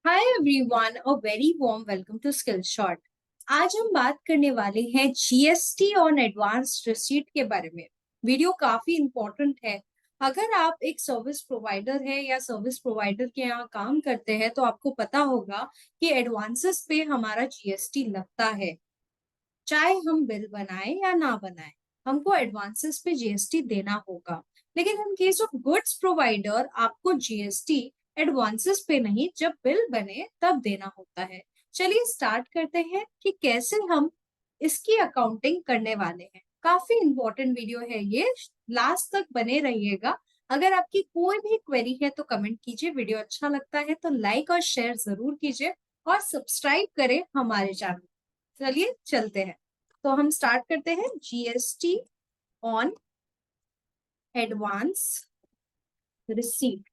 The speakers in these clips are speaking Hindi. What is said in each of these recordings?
Hi everyone, a very warm welcome to Skill Shot. आज हम बात करने वाले हैं जीएसटी ऑन एडवांस रिसीट के बारे में। वीडियो काफी इंपॉर्टेंट है। अगर आप एक सर्विस प्रोवाइडर है या सर्विस प्रोवाइडर के यहाँ काम करते हैं तो आपको पता होगा कि एडवांसेस पे हमारा जीएसटी लगता है। चाहे हम बिल बनाए या ना बनाए, हमको एडवांसेस पे जीएसटी देना होगा। लेकिन in case of goods provider आपको जीएसटी एडवांसेस पे नहीं, जब बिल बने तब देना होता है। चलिए स्टार्ट करते हैं कि कैसे हम इसकी अकाउंटिंग करने वाले हैं। काफी इंपॉर्टेंट वीडियो है ये, लास्ट तक बने रहिएगा। अगर आपकी कोई भी क्वेरी है तो कमेंट कीजिए। वीडियो अच्छा लगता है तो लाइक और शेयर जरूर कीजिए और सब्सक्राइब करें हमारे चैनल। चलिए चलते हैं। तो हम स्टार्ट करते हैं GST on advance receipt.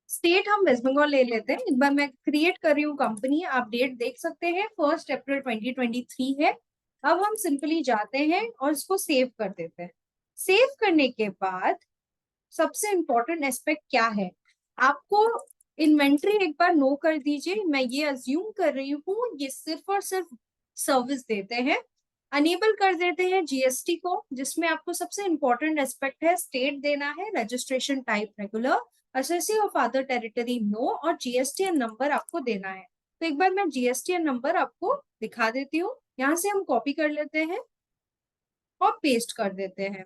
State हम वेस्ट बंगाल ले लेते हैं। एक बार मैं क्रिएट कर रही हूँ कंपनी, आप डेट देख सकते हैं 1 अप्रैल 2023 है। अब हम सिंपली जाते हैं और इसको सेव कर देते हैं। सेव करने के बाद सबसे इंपॉर्टेंट एस्पेक्ट क्या है, आपको इन्वेंट्री एक बार नो कर दीजिए। मैं ये अज्यूम कर रही हूँ ये सिर्फ और सिर्फ सर्विस देते हैं। अनेबल कर देते हैं जीएसटी को, जिसमें आपको सबसे इंपॉर्टेंट एस्पेक्ट है स्टेट देना है, registration type regular, assessee of other territory no, और जीएसटीएन नंबर आपको देना है। तो एक बार मैं जीएसटीएन नंबर आपको दिखा देती हूँ। यहाँ से हम कॉपी कर लेते हैं और पेस्ट कर देते हैं।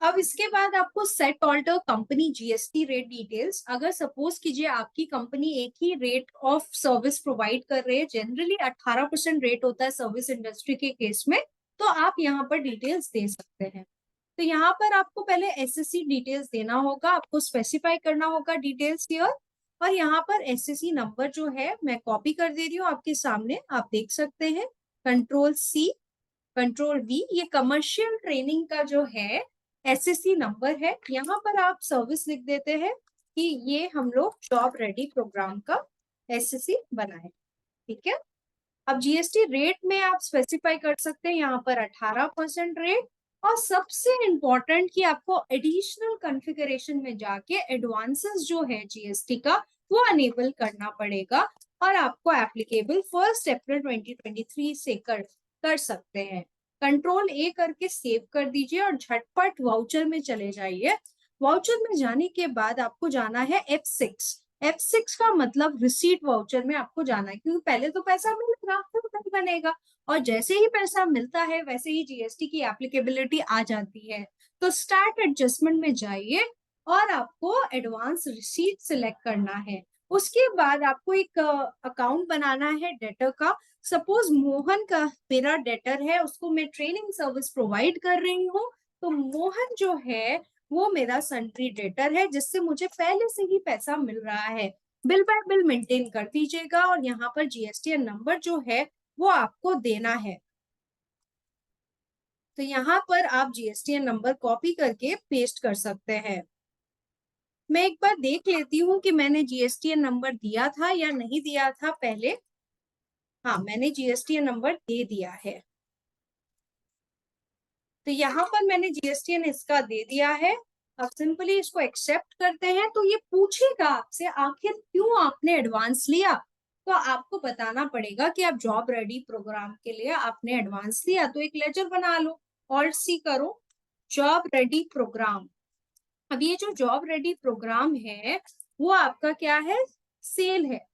अब इसके बाद आपको set alter company GST rate details. अगर सपोज कीजिए आपकी कंपनी एक ही रेट ऑफ सर्विस प्रोवाइड कर रहे हैं, जनरली 18% रेट होता है सर्विस इंडस्ट्री के केस में, तो आप यहाँ पर डिटेल्स दे सकते हैं। तो यहाँ पर आपको पहले एसएससी डिटेल्स देना होगा, आपको स्पेसिफाई करना होगा डिटेल्स हियर। और यहाँ पर एसएससी नंबर जो है मैं कॉपी कर दे रही हूँ आपके सामने, आप देख सकते हैं। कंट्रोल सी, कंट्रोल वी, ये कमर्शियल ट्रेनिंग का जो है एसएससी नंबर है। यहाँ पर आप सर्विस लिख देते हैं कि ये हम लोग जॉब रेडी प्रोग्राम का एसएससी बनाए। ठीक है। अब जीएसटी रेट में आप स्पेसिफाई कर सकते हैं यहाँ पर 18% रेट। और सबसे इंपॉर्टेंट कि आपको एडिशनल कॉन्फ़िगरेशन में जाके एडवांसेस जो है जीएसटी का वो अनेबल करना पड़ेगा, और आपको एप्लीकेबल 1 अप्रैल 2023 से कर सकते हैं। कंट्रोल ए करके सेव कर दीजिए और झटपट वाउचर में चले जाइए। वाउचर में जाने के बाद आपको जाना है F6। F6 का मतलब रिसीट वाउचर में आपको जाना है, क्योंकि पहले तो पैसा मिलेगा फिर बिल बनेगा, और जैसे ही पैसा मिलता है वैसे ही जीएसटी की एप्लीकेबिलिटी आ जाती है। तो स्टार्ट एडजस्टमेंट में जाइए और आपको एडवांस रिसीट सिलेक्ट करना है। उसके बाद आपको एक अकाउंट बनाना है डेटर का। सपोज मोहन का मेरा डेटर है, उसको मैं ट्रेनिंग सर्विस प्रोवाइड कर रही हूँ, तो मोहन जो है वो मेरा सन्ट्री डेटर है, जिससे मुझे पहले से ही पैसा मिल रहा है। बिल बाय बिल मेंटेन कर दीजिएगा और यहाँ पर जीएसटीएन नंबर जो है वो आपको देना है। तो यहाँ पर आप जीएसटीएन नंबर कॉपी करके पेस्ट कर सकते हैं। मैं एक बार देख लेती हूँ कि मैंने जीएसटीएन नंबर दिया था या नहीं दिया था पहले। हाँ, मैंने जीएसटीएन नंबर दे दिया है। तो यहाँ पर मैंने जीएसटीएन इसका दे दिया है। अब सिंपली इसको एक्सेप्ट करते हैं। तो ये पूछेगा आपसे आखिर क्यों आपने एडवांस लिया, तो आपको बताना पड़ेगा कि आप जॉब रेडी प्रोग्राम के लिए आपने एडवांस लिया। तो एक लेजर बना लो, ऑल्ट सी करो, जॉब रेडी प्रोग्राम। अब ये जो जॉब रेडी प्रोग्राम है वो आपका क्या है, सेल है।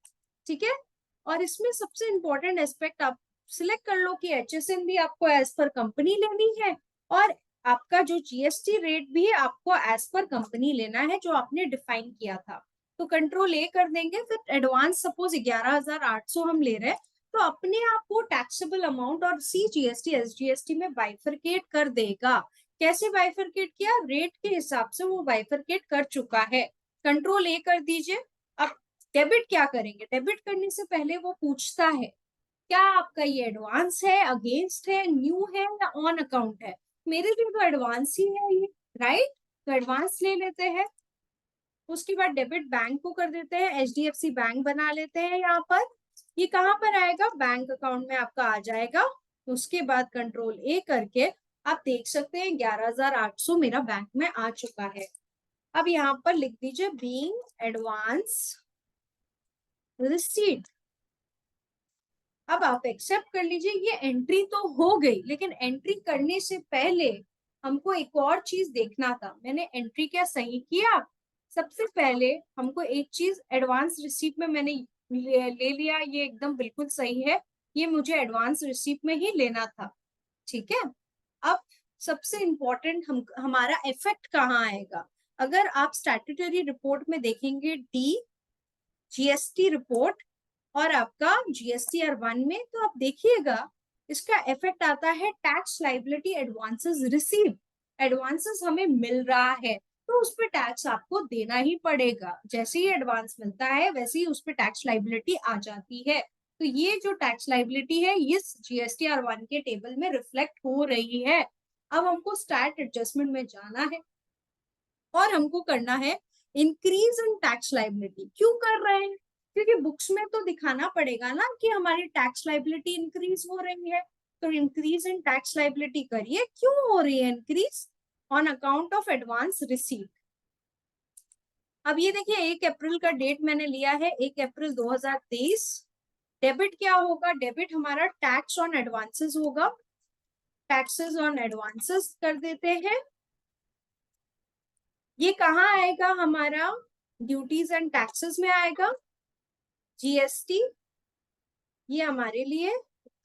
ठीक है। और इसमें सबसे इंपॉर्टेंट एस्पेक्ट आप सिलेक्ट कर लो कि एचएसएन भी आपको एज पर कंपनी लेनी है, और आपका जो जीएसटी रेट भी आपको एज पर कंपनी लेना है जो आपने डिफाइन किया था। तो कंट्रोल ए कर देंगे। फिर एडवांस सपोज 11,800 हम ले रहे हैं, तो अपने आप को टैक्सेबल अमाउंट और सी जीएसटी एस जीएसटी में बाइफरकेट कर देगा। कैसे बाइफरकेट किया, रेट के हिसाब से वो बाइफरकेट कर चुका है। कंट्रोल ए कर दीजिए। अब डेबिट क्या करेंगे, डेबिट करने से पहले वो पूछता है क्या आपका ये एडवांस है, अगेंस्ट है, न्यू है या ऑन अकाउंट है। मेरे लिए तो एडवांस ही है ये, राइट। तो एडवांस ले लेते हैं। उसके बाद डेबिट बैंक को कर देते हैं, एचडीएफसी बैंक बना लेते हैं। यहाँ पर ये कहाँ पर आएगा, बैंक अकाउंट में आपका आ जाएगा। उसके बाद कंट्रोल ए करके आप देख सकते हैं 11,800 मेरा बैंक में आ चुका है। अब यहाँ पर लिख दीजिए बीइंग एडवांस रिसीट। अब आप एक्सेप्ट कर लीजिए, ये एंट्री तो हो गई, लेकिन एंट्री करने से पहले हमको एक और चीज देखना था। मैंने एंट्री क्या सही किया? सबसे पहले हमको एक चीज एडवांस रिसीप्ट में मैंने ले लिया, ये एकदम बिल्कुल सही है, ये मुझे एडवांस रिसीप्ट में ही लेना था। ठीक है, अब सबसे इंपॉर्टेंट हमारा इफेक्ट कहाँ आएगा? अगर आप स्टैट्यूटरी रिपोर्ट में देखेंगे डी जीएसटी रिपोर्ट और आपका जीएसटीआर 1 में, तो आप देखिएगा इसका इफेक्ट आता है tax liability advances receive. Advances हमें मिल रहा है तो उस पर टैक्स आपको देना ही पड़ेगा। जैसे ही एडवांस मिलता है वैसे ही उस पर टैक्स लाइबिलिटी आ जाती है। तो ये जो टैक्स लाइबिलिटी है इस जीएसटीआर 1 के टेबल में रिफ्लेक्ट हो रही है। अब हमको स्टैट एडजस्टमेंट में जाना है और हमको करना है इंक्रीज इन टैक्स लाइबिलिटी। क्यों कर रहे हैं? क्योंकि बुक्स में तो दिखाना पड़ेगा ना कि हमारी टैक्स लाइबिलिटी इंक्रीज हो रही है। तो इंक्रीज इन टैक्स लाइबिलिटी करिए। क्यों हो रही है increase? On account of advance receipt. अब ये देखिए 1 अप्रैल का डेट मैंने लिया है, 1 अप्रैल 2023। डेबिट क्या होगा? डेबिट हमारा टैक्स ऑन एडवांसेस होगा। टैक्सेस ऑन एडवांसेस कर देते हैं। ये कहाँ आएगा? हमारा ड्यूटीज एंड टैक्सेस में आएगा। जीएसटी ये हमारे लिए,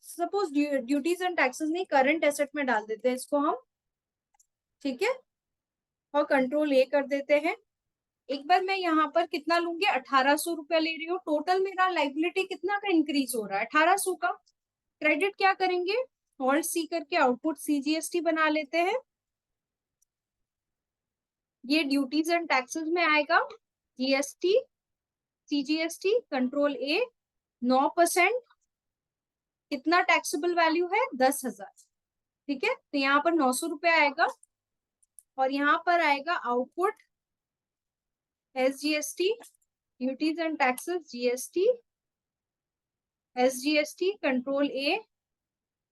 सपोज ड्यूटीज एंड टैक्सेस नहीं, करंट एसेट में डाल देते हैं इसको हम। ठीक है, और कंट्रोल ए कर देते हैं। एक बार मैं यहाँ पर कितना लूंगी? 1800 रुपया ले रही हूँ। टोटल मेरा लाइबिलिटी कितना का इंक्रीज हो रहा है? 1800 का। क्रेडिट क्या करेंगे? ऑल्ट सी करके आउटपुट सीजीएसटी बना लेते हैं। ये ड्यूटीज एंड टैक्सेस में आएगा। जीएसटी सीजीएसटी कंट्रोल ए 9%। कितना टैक्सेबल वैल्यू है? 10,000। ठीक है, तो यहाँ पर 900 रुपया आएगा और यहाँ पर आएगा output SGST duties and taxes GST SGST control ए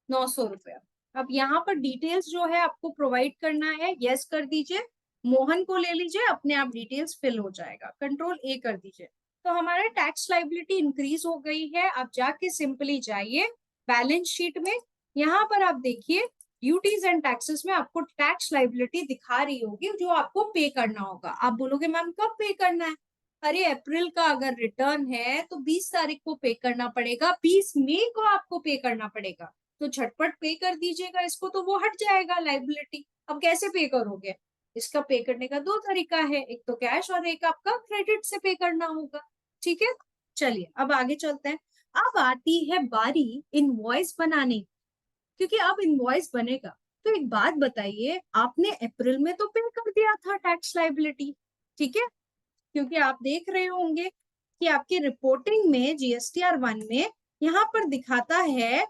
900 रुपया। अब यहाँ पर डिटेल्स जो है आपको प्रोवाइड करना है, यस कर दीजिए। मोहन को ले लीजिए, अपने आप डिटेल्स फिल हो जाएगा। कंट्रोल ए कर दीजिए। तो हमारा टैक्स लाइबिलिटी इंक्रीज हो गई है। आप जाके सिंपली जाइए बैलेंस शीट में, यहाँ पर आप देखिए ड्यूटीज एंड टैक्सेस में आपको टैक्स लाइबिलिटी दिखा रही होगी जो आपको पे करना होगा। आप बोलोगे मैम कब पे करना है? अरे अप्रैल का अगर रिटर्न है तो 20 तारीख को पे करना पड़ेगा, 20 मई को आपको पे करना पड़ेगा। तो झटपट पे कर दीजिएगा इसको, तो वो हट जाएगा लाइबिलिटी। अब कैसे पे करोगे? इसका पे करने का 2 तरीका है, एक तो कैश और एक आपका क्रेडिट से पे करना होगा। ठीक है, चलिए अब आगे चलते हैं। अब आती है बारी इनवॉइस बनाने, क्योंकि अब इनवॉइस बनेगा। तो एक बात बताइए, आपने अप्रैल में तो पे कर दिया था टैक्स लाइबिलिटी, ठीक है, क्योंकि आप देख रहे होंगे कि आपकी रिपोर्टिंग में जीएसटीआर 1 में यहाँ पर दिखाता है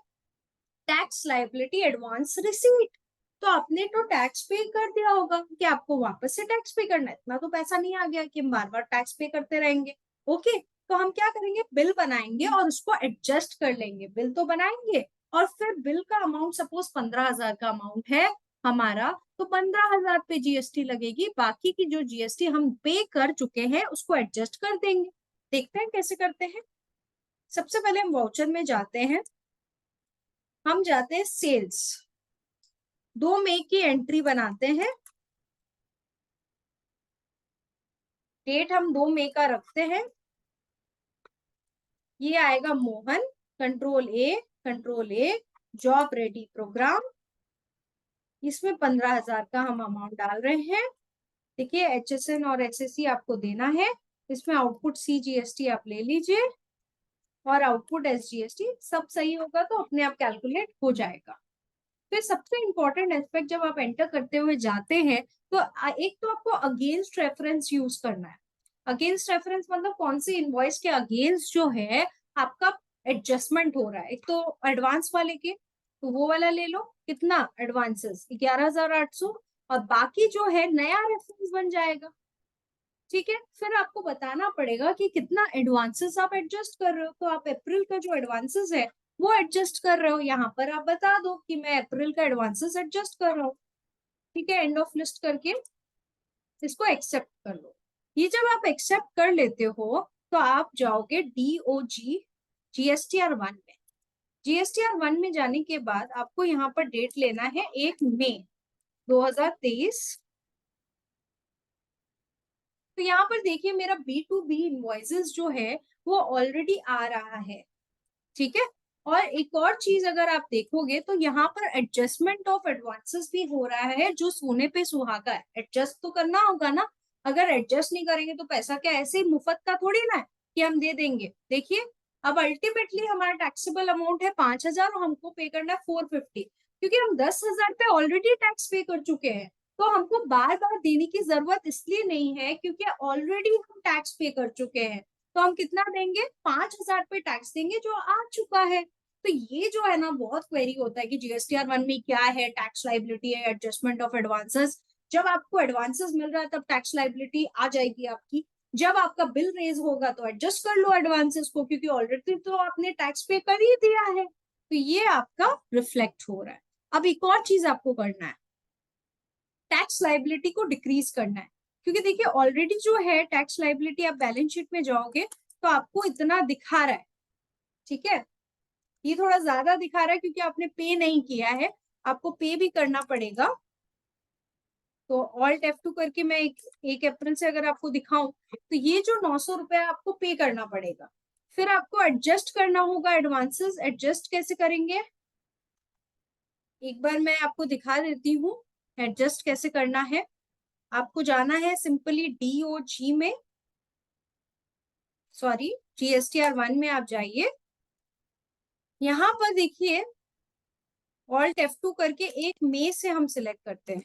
टैक्स लाइबिलिटी एडवांस रिसीट। तो आपने तो टैक्स पे कर दिया होगा कि आपको वापस से टैक्स पे करना है। इतना तो पैसा नहीं आ गया कि हम बार बार टैक्स पे करते रहेंगे। ओके, तो हम क्या करेंगे? बिल बनाएंगे और उसको एडजस्ट कर लेंगे। बिल तो बनाएंगे और फिर बिल का अमाउंट सपोज 15,000 का अमाउंट है हमारा, तो 15,000 पे जीएसटी लगेगी। बाकी की जो जीएसटी हम पे कर चुके हैं उसको एडजस्ट कर देंगे। देखते हैं कैसे करते हैं। सबसे पहले हम वाउचर में जाते हैं। हम जाते हैं सेल्स, 2 मई की एंट्री बनाते हैं। डेट हम 2 मई का रखते हैं। ये आएगा Mohan, control A job ready programme. इसमें 15,000 का हम अमाउंट डाल रहे हैं। देखिए एचएसएन और एचएससी आपको देना है। इसमें आउटपुट सीजीएसटी आप ले लीजिए और आउटपुट एसजीएसटी। सब सही होगा तो अपने आप कैलकुलेट हो जाएगा। फिर सबसे इंपॉर्टेंट एस्पेक्ट, जब आप एंटर करते हुए जाते हैं तो एक तो आपको अगेंस्ट रेफरेंस यूज करना है। अगेंस्ट रेफरेंस मतलब कौन सी इनवॉइस के अगेंस्ट जो है आपका एडजस्टमेंट हो रहा है। एक तो एडवांस वाले के, तो वो वाला ले लो। कितना एडवांसेस? 11,800। और बाकी जो है नया रेफरेंस बन जाएगा। ठीक है, फिर आपको बताना पड़ेगा कि कितना एडवांसेस आप एडजस्ट कर रहे हो। तो आप अप्रैल का जो एडवांसेस है वो एडजस्ट कर रहे हो, यहाँ पर आप बता दो कि मैं अप्रैल का एडवांसेस एडजस्ट कर रहा हूँ। ठीक है, एंड ऑफ लिस्ट करके इसको एक्सेप्ट कर लो। ये जब आप एक्सेप्ट कर लेते हो तो आप जाओगे DOG GSTR 1 में। GSTR 1 में जाने के बाद आपको यहाँ पर डेट लेना है 1 मई 2023। तो यहाँ पर देखिए मेरा B2B इनवॉइसेस जो है वो ऑलरेडी आ रहा है, ठीक है। और एक और चीज अगर आप देखोगे तो यहाँ पर एडजस्टमेंट ऑफ एडवांसेस भी हो रहा है, जो सोने पे सुहागा है। एडजस्ट तो करना होगा ना, अगर एडजस्ट नहीं करेंगे तो पैसा क्या ऐसे ही मुफ्त का थोड़ी ना है कि हम दे देंगे। देखिए अब अल्टीमेटली हमारा टैक्सेबल अमाउंट है 5,000 और हमको पे करना है 450, क्योंकि हम 10,000 पे ऑलरेडी टैक्स पे कर चुके हैं। तो हमको बार बार देने की जरूरत इसलिए नहीं है क्योंकि ऑलरेडी हम टैक्स पे कर चुके हैं। तो हम कितना देंगे, 5,000 पे टैक्स देंगे जो आ चुका है। तो ये जो है ना बहुत क्वेरी होता है कि GSTR 1 में क्या है, टैक्स लाइबिलिटी है, एडजस्टमेंट ऑफ एडवांसेस। जब आपको एडवांसेस मिल रहा है तब टैक्स लाइबिलिटी आ जाएगी आपकी। जब आपका बिल रेज होगा तो एडजस्ट कर लो एडवांसेस को, क्योंकि ऑलरेडी तो आपने टैक्स पे कर ही दिया है। तो ये आपका रिफ्लेक्ट हो रहा है। अब एक और चीज आपको करना है, टैक्स लाइबिलिटी को डिक्रीज करना है। क्योंकि देखिए ऑलरेडी जो है टैक्स लाइबिलिटी, आप बैलेंस शीट में जाओगे तो आपको इतना दिखा रहा है, ठीक है। ये थोड़ा ज्यादा दिखा रहा है क्योंकि आपने पे नहीं किया है, आपको पे भी करना पड़ेगा। तो ऑल्ट F2 करके मैं 1 अप्रैल से अगर आपको दिखाऊं तो ये जो 900 रुपया आपको पे करना पड़ेगा। फिर आपको एडजस्ट करना होगा एडवांसेस। एडजस्ट कैसे करेंगे, एक बार मैं आपको दिखा देती हूँ एडजस्ट कैसे करना है। आपको जाना है सिंपली DOG में, सॉरी GSTR 1 में आप जाइए। यहाँ पर देखिए ऑल्ट F2 करके 1 मई से हम सिलेक्ट करते हैं,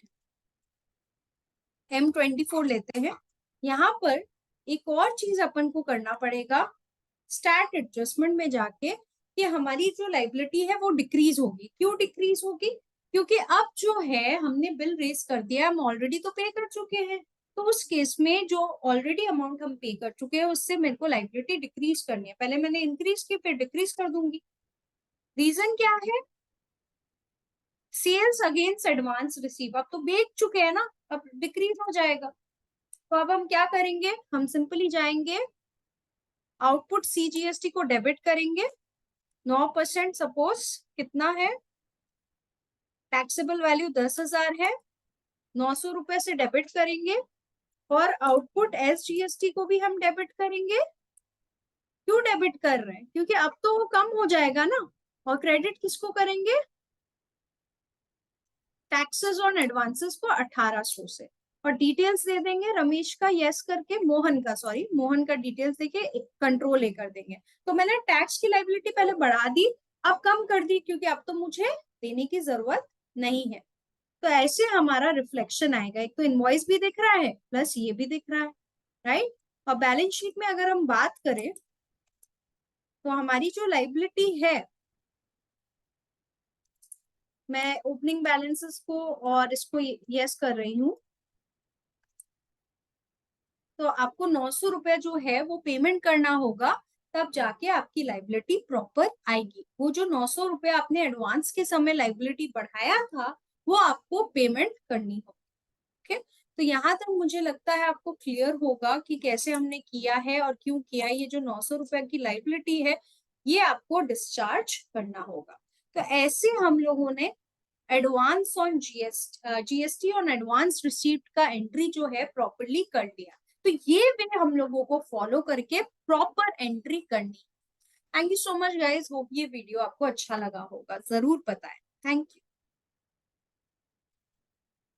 M24 लेते हैं। यहाँ पर एक और चीज अपन को करना पड़ेगा, स्टैट एडजस्टमेंट में जाके कि हमारी जो लाइबिलिटी है वो डिक्रीज होगी। क्यों डिक्रीज होगी, क्योंकि अब जो है हमने बिल रेज कर दिया, हम ऑलरेडी तो पे कर चुके हैं। तो उस केस में जो ऑलरेडी अमाउंट हम पे कर चुके हैं उससे मेरे को लाइबिलिटी डिक्रीज करनी है। पहले मैंने इंक्रीज की फिर डिक्रीज कर दूंगी। रीजन क्या है, सेल्स अगेंस्ट एडवांस रिसीव, अब तो बेच चुके हैं ना, अब डिक्रीज हो जाएगा। तो अब हम क्या करेंगे, हम सिंपली जाएंगे आउटपुट CGST को डेबिट करेंगे। 9% सपोज कितना है, टैक्सेबल वैल्यू 10,000 है, 900 रुपए से डेबिट करेंगे। और आउटपुट SGST को भी हम डेबिट करेंगे। क्यों डेबिट कर रहे हैं, क्योंकि अब तो वो कम हो जाएगा ना। और क्रेडिट किसको करेंगे, टैक्सेस ऑन एडवांसेस को 1800 से। और डिटेल्स दे देंगे रमेश का यस करके, मोहन का सॉरी मोहन का डिटेल्स देके कंट्रोल ए कर देंगे। तो मैंने टैक्स की लाइबिलिटी पहले बढ़ा दी, अब कम कर दी, क्योंकि अब तो मुझे देने की जरूरत नहीं है। तो ऐसे हमारा रिफ्लेक्शन आएगा, एक तो इनवॉइस भी दिख रहा है प्लस ये भी दिख रहा है, राइट। और बैलेंस शीट में अगर हम बात करें तो हमारी जो लाइबिलिटी है, मैं ओपनिंग बैलेंसेस को और इसको यस कर रही हूँ। तो आपको 900 रुपया जो है वो पेमेंट करना होगा, तब जाके आपकी लाइबिलिटी प्रॉपर आएगी। वो जो 900 रुपया आपने एडवांस के समय लाइबिलिटी बढ़ाया था वो आपको पेमेंट करनी होगी। ओके, तो यहाँ तक मुझे लगता है आपको क्लियर होगा कि कैसे हमने किया है और क्यों किया। ये जो 900 रुपया की लाइबिलिटी है ये आपको डिस्चार्ज करना होगा। तो ऐसे हम लोगों ने advance on GST on advance receipt का एंट्री जो है प्रॉपरली कर लिया। तो ये वे हम लोगों को फॉलो करके प्रॉपर एंट्री करनी। Thank you so much guys, hope ये वीडियो आपको अच्छा लगा होगा, जरूर बताएं। Thank you.